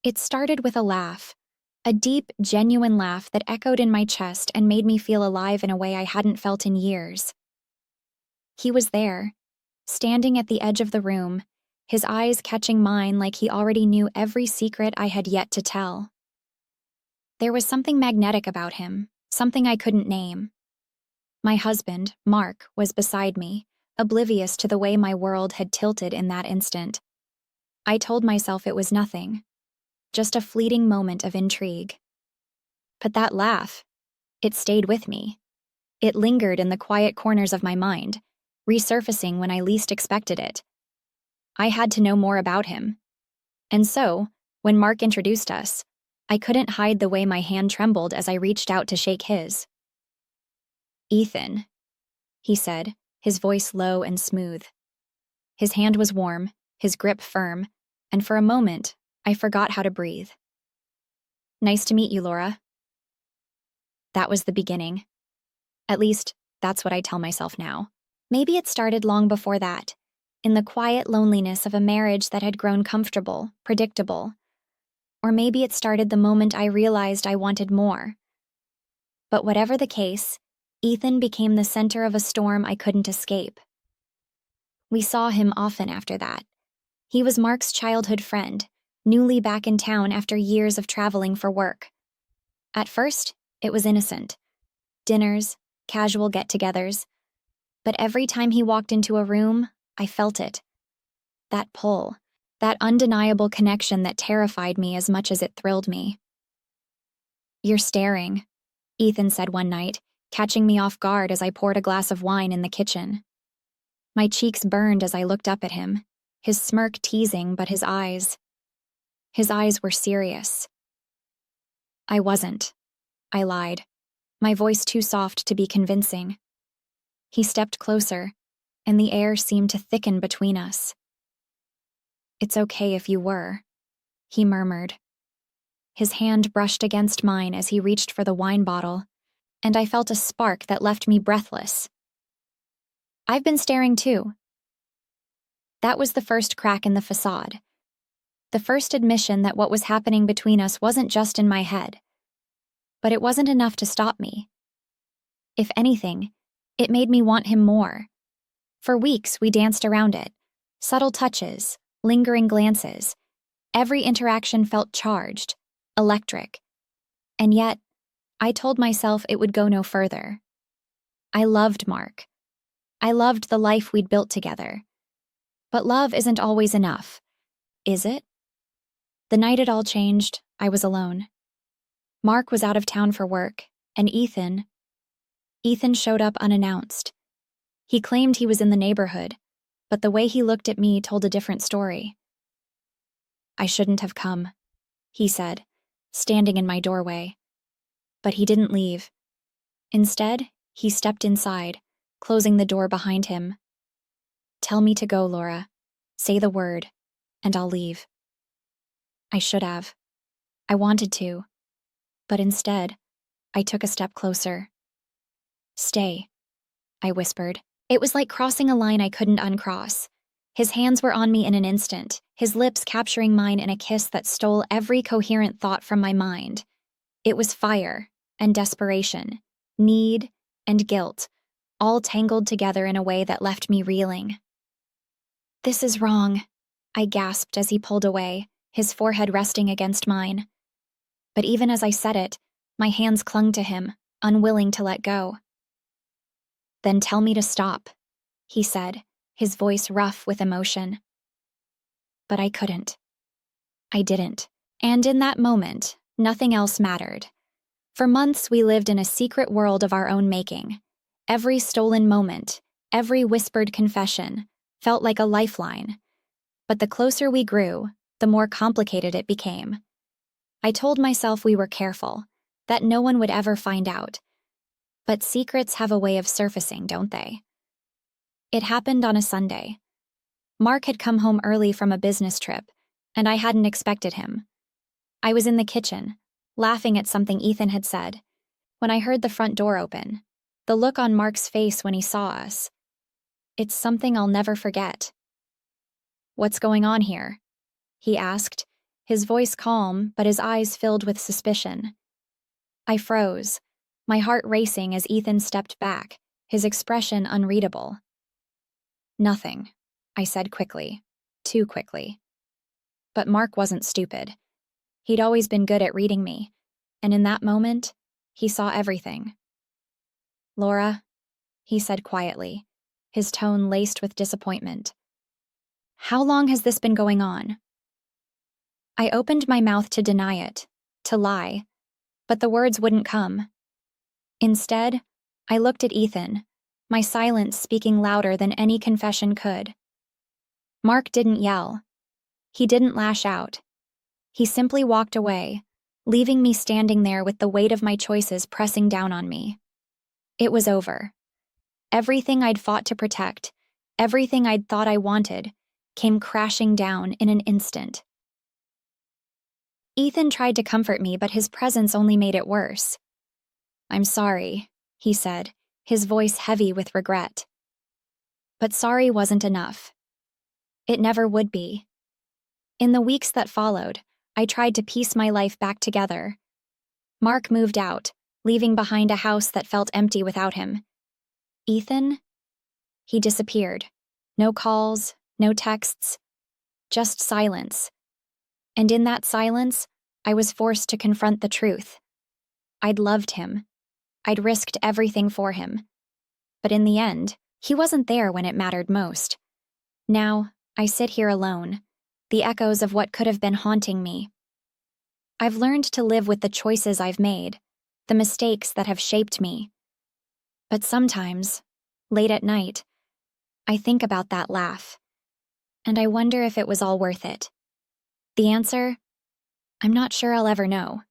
It started with a laugh, a deep, genuine laugh that echoed in my chest and made me feel alive in a way I hadn't felt in years. He was there, standing at the edge of the room, his eyes catching mine like he already knew every secret I had yet to tell. There was something magnetic about him, something I couldn't name. My husband, Mark, was beside me, oblivious to the way my world had tilted in that instant. I told myself it was nothing, just a fleeting moment of intrigue. But that laugh, it stayed with me. It lingered in the quiet corners of my mind, resurfacing when I least expected it. I had to know more about him. And so, when Mark introduced us, I couldn't hide the way my hand trembled as I reached out to shake his. "Ethan," he said, his voice low and smooth. His hand was warm, his grip firm, and for a moment, I forgot how to breathe. "Nice to meet you, Laura." That was the beginning. At least, that's what I tell myself now. Maybe it started long before that, in the quiet loneliness of a marriage that had grown comfortable, predictable. Or maybe it started the moment I realized I wanted more. But whatever the case, Ethan became the center of a storm I couldn't escape. We saw him often after that. He was Mark's childhood friend, newly back in town after years of traveling for work. At first, it was innocent. Dinners, casual get-togethers. But every time he walked into a room, I felt it. That pull, that undeniable connection that terrified me as much as it thrilled me. "You're staring," Ethan said one night, catching me off guard as I poured a glass of wine in the kitchen. My cheeks burned as I looked up at him, his smirk teasing, but his eyes were serious. "I wasn't," I lied, my voice too soft to be convincing. He stepped closer, and the air seemed to thicken between us. "It's okay if you were," he murmured. His hand brushed against mine as he reached for the wine bottle, and I felt a spark that left me breathless. "I've been staring too." That was the first crack in the facade. The first admission that what was happening between us wasn't just in my head. But it wasn't enough to stop me. If anything, it made me want him more. For weeks, we danced around it. Subtle touches, lingering glances. Every interaction felt charged, electric. And yet, I told myself it would go no further. I loved Mark. I loved the life we'd built together. But love isn't always enough, is it? The night it all changed, I was alone. Mark was out of town for work, and Ethan showed up unannounced. He claimed he was in the neighborhood, but the way he looked at me told a different story. "I shouldn't have come," he said, standing in my doorway. But he didn't leave. Instead, he stepped inside, closing the door behind him. "Tell me to go, Laura. Say the word, and I'll leave." I should have. I wanted to. But instead, I took a step closer. "Stay," I whispered. It was like crossing a line I couldn't uncross. His hands were on me in an instant, his lips capturing mine in a kiss that stole every coherent thought from my mind. It was fire and desperation, need and guilt, all tangled together in a way that left me reeling. "This is wrong," I gasped as he pulled away, his forehead resting against mine. But even as I said it, my hands clung to him, unwilling to let go. "Then tell me to stop," he said, his voice rough with emotion. But I couldn't. I didn't. And in that moment, nothing else mattered. For months, we lived in a secret world of our own making. Every stolen moment, every whispered confession, felt like a lifeline. But the closer we grew, the more complicated it became. I told myself we were careful, that no one would ever find out. But secrets have a way of surfacing, don't they? It happened on a Sunday. Mark had come home early from a business trip, and I hadn't expected him. I was in the kitchen, laughing at something Ethan had said, when I heard the front door open. The look on Mark's face when he saw us. It's something I'll never forget. "What's going on here?" he asked, his voice calm, but his eyes filled with suspicion. I froze, my heart racing as Ethan stepped back, his expression unreadable. "Nothing," I said quickly, too quickly. But Mark wasn't stupid. He'd always been good at reading me, and in that moment, he saw everything. "Laura," he said quietly, his tone laced with disappointment. "How long has this been going on?" I opened my mouth to deny it, to lie, but the words wouldn't come. Instead, I looked at Ethan, my silence speaking louder than any confession could. Mark didn't yell. He didn't lash out. He simply walked away, leaving me standing there with the weight of my choices pressing down on me. It was over. Everything I'd fought to protect, everything I'd thought I wanted, came crashing down in an instant. Ethan tried to comfort me, but his presence only made it worse. "I'm sorry," he said, his voice heavy with regret. But sorry wasn't enough. It never would be. In the weeks that followed, I tried to piece my life back together. Mark moved out, leaving behind a house that felt empty without him. Ethan? He disappeared. No calls, no texts, just silence. And in that silence, I was forced to confront the truth. I'd loved him. I'd risked everything for him. But in the end, he wasn't there when it mattered most. Now, I sit here alone, the echoes of what could have been haunting me. I've learned to live with the choices I've made, the mistakes that have shaped me. But sometimes, late at night, I think about that laugh, and I wonder if it was all worth it. The answer? I'm not sure I'll ever know.